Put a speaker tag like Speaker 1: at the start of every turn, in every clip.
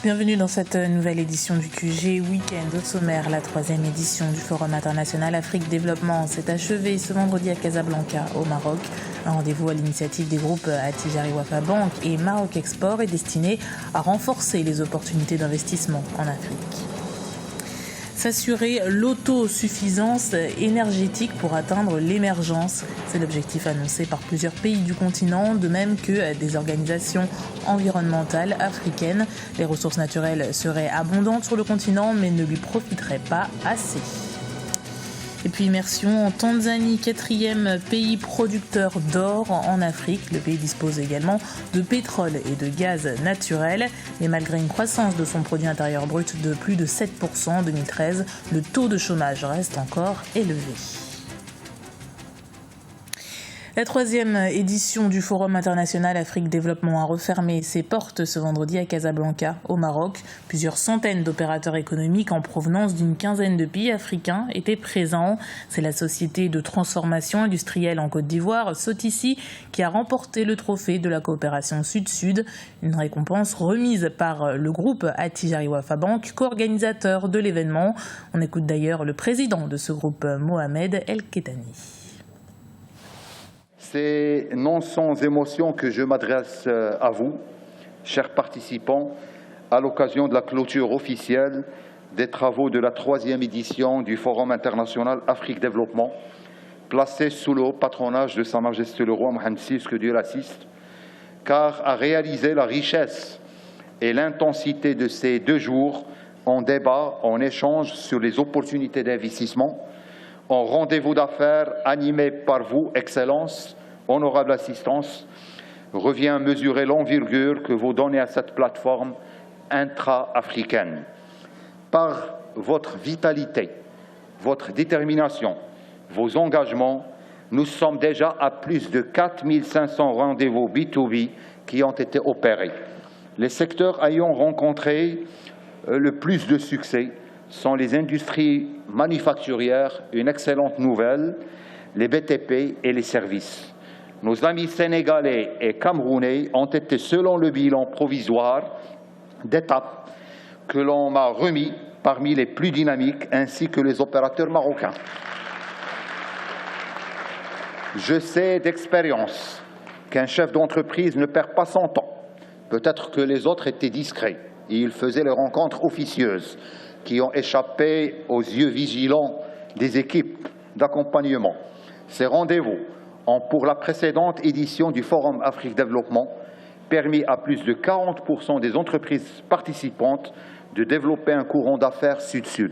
Speaker 1: Bienvenue dans cette nouvelle édition du QG Week-end. Au sommaire, la 3e édition du Forum international Afrique Développement s'est achevée ce vendredi à Casablanca, au Maroc. Un rendez-vous à l'initiative des groupes Attijari Wafa Bank et Maroc Export est destiné à renforcer les opportunités d'investissement en Afrique. S'assurer l'autosuffisance énergétique pour atteindre l'émergence. C'est l'objectif annoncé par plusieurs pays du continent, de même que des organisations environnementales africaines. Les ressources naturelles seraient abondantes sur le continent, mais ne lui profiteraient pas assez. Et puis immersion en Tanzanie, 4e pays producteur d'or en Afrique. Le pays dispose également de pétrole et de gaz naturel. Et malgré une croissance de son produit intérieur brut de plus de 7% en 2013, le taux de chômage reste encore élevé. La 3e édition du Forum international Afrique Développement a refermé ses portes ce vendredi à Casablanca, au Maroc. Plusieurs centaines d'opérateurs économiques en provenance d'une quinzaine de pays africains étaient présents. C'est la société de transformation industrielle en Côte d'Ivoire, Sotici, qui a remporté le trophée de la coopération Sud-Sud, une récompense remise par le groupe Attijari Wafa Bank, co-organisateur de l'événement. On écoute d'ailleurs le président de ce groupe, Mohamed El Ketani.
Speaker 2: C'est non sans émotion que je m'adresse à vous, chers participants, à l'occasion de la clôture officielle des travaux de la 3e édition du Forum international Afrique Développement, placé sous le haut patronage de Sa Majesté le Roi Mohammed VI, que Dieu l'assiste, car à réaliser la richesse et l'intensité de ces 2 jours en débat, en échange sur les opportunités d'investissement, en rendez-vous d'affaires animé par vous, Excellences, honorable assistance, revient à mesurer l'envergure que vous donnez à cette plateforme intra-africaine. Par votre vitalité, votre détermination, vos engagements, nous sommes déjà à plus de 4500 rendez-vous B2B qui ont été opérés. Les secteurs ayant rencontré le plus de succès sont les industries manufacturières, une excellente nouvelle, les BTP et les services. Nos amis sénégalais et camerounais ont été, selon le bilan provisoire d'étape que l'on m'a remis, parmi les plus dynamiques, ainsi que les opérateurs marocains. Je sais d'expérience qu'un chef d'entreprise ne perd pas son temps. Peut-être que les autres étaient discrets et ils faisaient les rencontres officieuses qui ont échappé aux yeux vigilants des équipes d'accompagnement. Ces rendez-vous ont, pour la précédente édition du Forum Afrique Développement, permis à plus de 40% des entreprises participantes de développer un courant d'affaires sud-sud,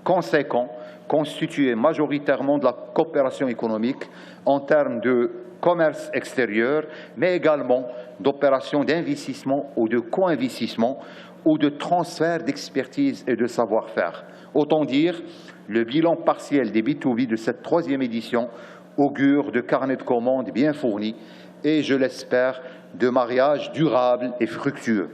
Speaker 2: conséquent, constitué majoritairement de la coopération économique en termes de commerce extérieur, mais également d'opérations d'investissement ou de co-investissement ou de transfert d'expertise et de savoir-faire. Autant dire, le bilan partiel des B2B de cette 3e édition augure de carnets de commandes bien fournis et, je l'espère, de mariages durables et fructueux.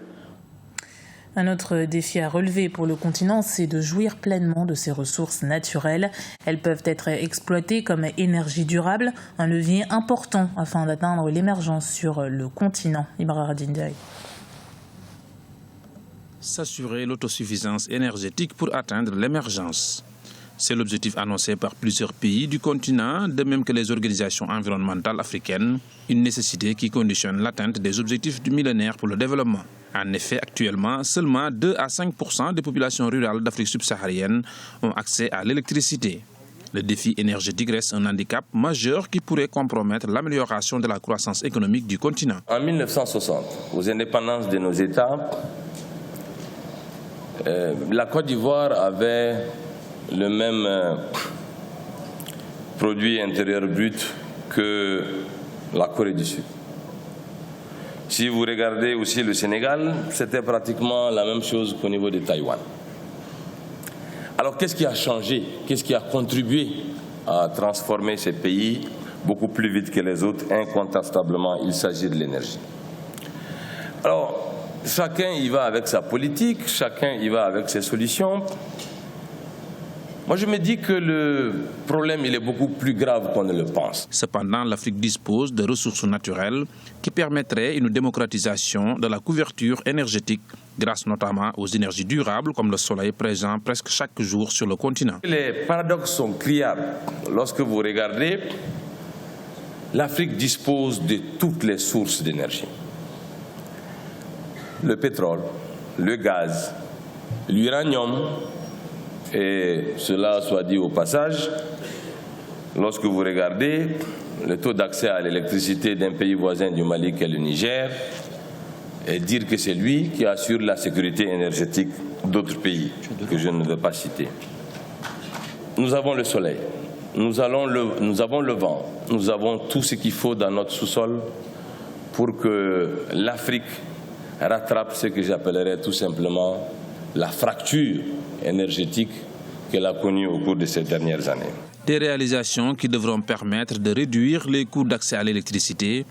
Speaker 1: Un autre défi à relever pour le continent, c'est de jouir pleinement de ses ressources naturelles. Elles peuvent être exploitées comme énergie durable, un levier important afin d'atteindre l'émergence sur le continent. Ibrahim Dindiaye.
Speaker 3: S'assurer l'autosuffisance énergétique pour atteindre l'émergence. C'est l'objectif annoncé par plusieurs pays du continent, de même que les organisations environnementales africaines, une nécessité qui conditionne l'atteinte des objectifs du millénaire pour le développement. En effet, actuellement, seulement 2 à 5% des populations rurales d'Afrique subsaharienne ont accès à l'électricité. Le défi énergétique reste un handicap majeur qui pourrait compromettre l'amélioration de la croissance économique du continent.
Speaker 4: En 1960, aux indépendances de nos États, la Côte d'Ivoire avait le même produit intérieur brut que la Corée du Sud. Si vous regardez aussi le Sénégal, c'était pratiquement la même chose qu'au niveau de Taïwan. Alors qu'est-ce qui a changé? Qu'est-ce qui a contribué à transformer ces pays beaucoup plus vite que les autres? Incontestablement, il s'agit de l'énergie. Alors, chacun y va avec sa politique, chacun y va avec ses solutions. Moi, je me dis que le problème, il est beaucoup plus grave qu'on ne le pense.
Speaker 3: Cependant, l'Afrique dispose de ressources naturelles qui permettraient une démocratisation de la couverture énergétique grâce notamment aux énergies durables comme le soleil présent presque chaque jour sur le continent.
Speaker 4: Les paradoxes sont criables. Lorsque vous regardez, l'Afrique dispose de toutes les sources d'énergie. Le pétrole, le gaz, l'uranium, et cela soit dit au passage, lorsque vous regardez le taux d'accès à l'électricité d'un pays voisin du Mali qu'est le Niger, et dire que c'est lui qui assure la sécurité énergétique d'autres pays que je ne veux pas citer. Nous avons le soleil, nous avons le vent, nous avons tout ce qu'il faut dans notre sous-sol pour que l'Afrique rattrape ce que j'appellerais tout simplement la fracture énergétique qu'elle a connue au cours de ces dernières années.
Speaker 3: Des réalisations qui devront permettre de réduire les coûts d'accès à l'électricité.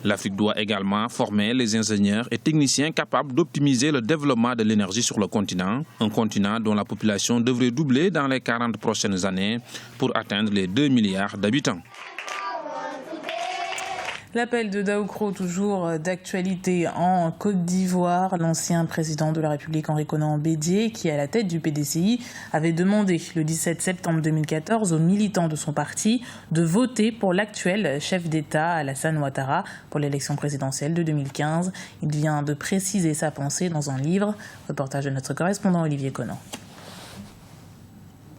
Speaker 3: L'Afrique doit également former les ingénieurs et techniciens capables d'optimiser le développement de l'énergie sur le continent, un continent dont la population devrait doubler dans les 40 prochaines années pour atteindre les 2 milliards d'habitants.
Speaker 1: L'appel de Daoukro, toujours d'actualité en Côte d'Ivoire. L'ancien président de la République, Henri Konan Bédié, qui est à la tête du PDCI, avait demandé le 17 septembre 2014 aux militants de son parti de voter pour l'actuel chef d'État, Alassane Ouattara, pour l'élection présidentielle de 2015. Il vient de préciser sa pensée dans un livre. Reportage de notre correspondant Olivier Conan.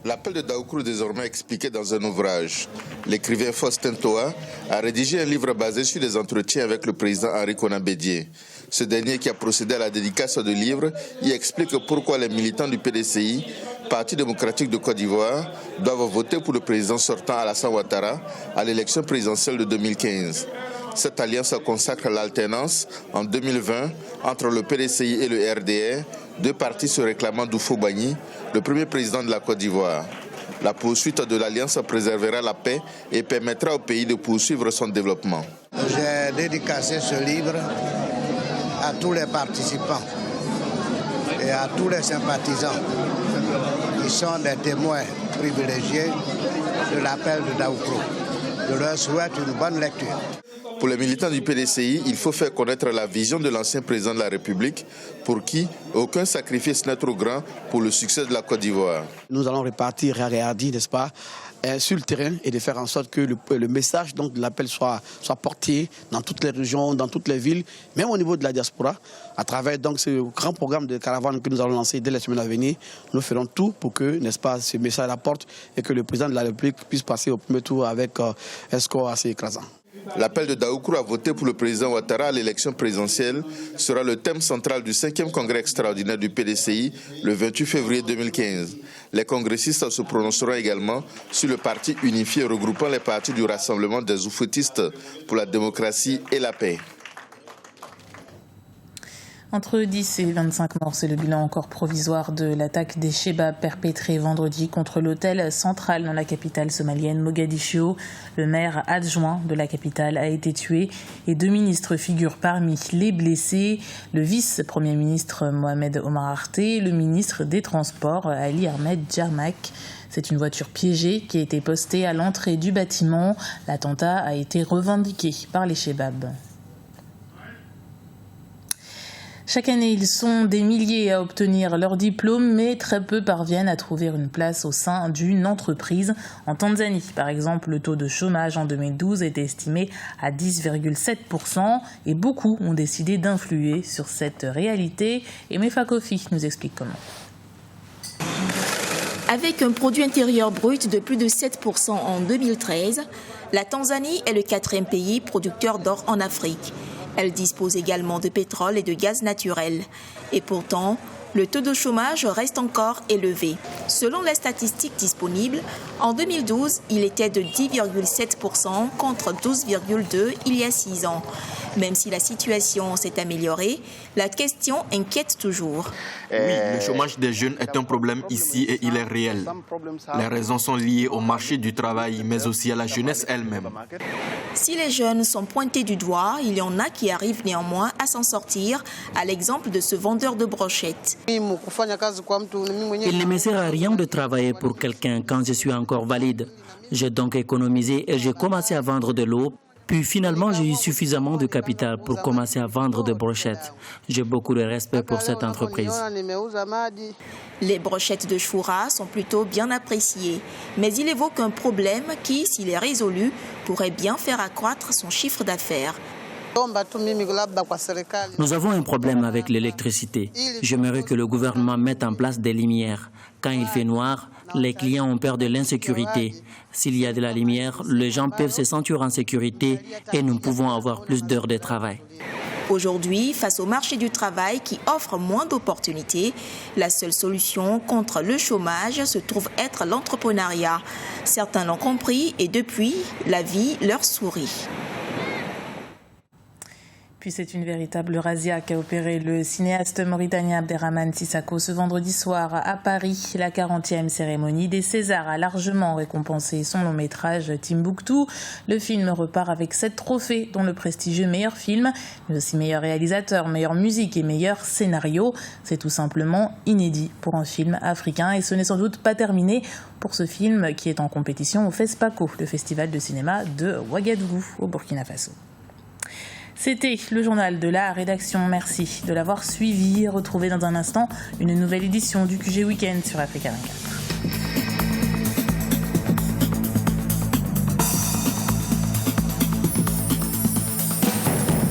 Speaker 5: L'appel de Daoukro, désormais expliqué dans un ouvrage. L'écrivain Faustin Toa a rédigé un livre basé sur des entretiens avec le président Henri Konan Bédié. Ce dernier, qui a procédé à la dédicace du livre, y explique pourquoi les militants du PDCI, Parti démocratique de Côte d'Ivoire, doivent voter pour le président sortant Alassane Ouattara à l'élection présidentielle de 2015. Cette alliance consacre l'alternance en 2020 entre le PDCI et le RDR, deux partis se réclamant d'Oufo-Bagny, le premier président de la Côte d'Ivoire. La poursuite de l'alliance préservera la paix et permettra au pays de poursuivre son développement.
Speaker 6: J'ai dédicacé ce livre à tous les participants et à tous les sympathisants qui sont des témoins privilégiés de l'appel de Daoukro. Je leur souhaite une bonne lecture.
Speaker 5: Pour les militants du PDCI, il faut faire connaître la vision de l'ancien président de la République pour qui aucun sacrifice n'est trop grand pour le succès de la Côte d'Ivoire.
Speaker 7: Nous allons repartir à Réardi, n'est-ce pas, sur le terrain et de faire en sorte que le message donc, de l'appel soit porté dans toutes les régions, dans toutes les villes, même au niveau de la diaspora. À travers donc, ce grand programme de caravane que nous allons lancer dès les semaines à venir, nous ferons tout pour que, n'est-ce pas, ce message apporte et que le président de la République puisse passer au premier tour avec un score assez écrasant.
Speaker 5: L'appel de Daoukro à voter pour le président Ouattara à l'élection présidentielle sera le thème central du 5e congrès extraordinaire du PDCI le 28 février 2015. Les congressistes se prononceront également sur le parti unifié regroupant les partis du Rassemblement des oufoutistes pour la démocratie et la paix.
Speaker 1: Entre 10 et 25 morts, c'est le bilan encore provisoire de l'attaque des Chebabs perpétrée vendredi contre l'hôtel central dans la capitale somalienne Mogadiscio. Le maire adjoint de la capitale a été tué et 2 ministres figurent parmi les blessés. Le vice-premier ministre Mohamed Omar Arté et le ministre des Transports Ali Ahmed Djarmak. C'est une voiture piégée qui a été postée à l'entrée du bâtiment. L'attentat a été revendiqué par les Chebabs. Chaque année, ils sont des milliers à obtenir leur diplôme, mais très peu parviennent à trouver une place au sein d'une entreprise. En Tanzanie, par exemple, le taux de chômage en 2012 était estimé à 10,7% et beaucoup ont décidé d'influer sur cette réalité. Et Mefa Kofi nous explique comment.
Speaker 8: Avec un produit intérieur brut de plus de 7% en 2013, la Tanzanie est le 4e pays producteur d'or en Afrique. Elle dispose également de pétrole et de gaz naturel. Et pourtant, le taux de chômage reste encore élevé. Selon les statistiques disponibles, en 2012, il était de 10,7% contre 12,2% il y a 6 ans. Même si la situation s'est améliorée, la question inquiète toujours.
Speaker 9: Oui, le chômage des jeunes est un problème ici et il est réel. Les raisons sont liées au marché du travail, mais aussi à la jeunesse elle-même.
Speaker 8: Si les jeunes sont pointés du doigt, il y en a qui arrivent néanmoins à s'en sortir, à l'exemple de ce vendeur de brochettes.
Speaker 10: Il ne me sert à rien de travailler pour quelqu'un quand je suis encore valide. J'ai donc économisé et j'ai commencé à vendre de l'eau Puis finalement, j'ai eu suffisamment de capital pour commencer à vendre des brochettes. J'ai beaucoup de respect pour cette entreprise.
Speaker 8: Les brochettes de choura sont plutôt bien appréciées, mais il évoque un problème qui, s'il est résolu, pourrait bien faire accroître son chiffre d'affaires.
Speaker 10: Nous avons un problème avec l'électricité. J'aimerais que le gouvernement mette en place des lumières. Quand il fait noir, les clients ont peur de l'insécurité. S'il y a de la lumière, les gens peuvent se sentir en sécurité et nous pouvons avoir plus d'heures de travail.
Speaker 8: Aujourd'hui, face au marché du travail qui offre moins d'opportunités, la seule solution contre le chômage se trouve être l'entrepreneuriat. Certains l'ont compris et depuis, la vie leur sourit.
Speaker 1: Puis c'est une véritable razzia qu'a opéré le cinéaste mauritanien Abderrahmane Sissako ce vendredi soir à Paris. La 40e cérémonie des Césars a largement récompensé son long métrage Timbuktu. Le film repart avec 7 trophées, dont le prestigieux meilleur film, mais aussi meilleur réalisateur, meilleure musique et meilleur scénario. C'est tout simplement inédit pour un film africain et ce n'est sans doute pas terminé pour ce film qui est en compétition au FESPACO, le festival de cinéma de Ouagadougou au Burkina Faso. C'était le journal de la rédaction. Merci de l'avoir suivi. Retrouvez dans un instant une nouvelle édition du QG Week-end sur Africa 24.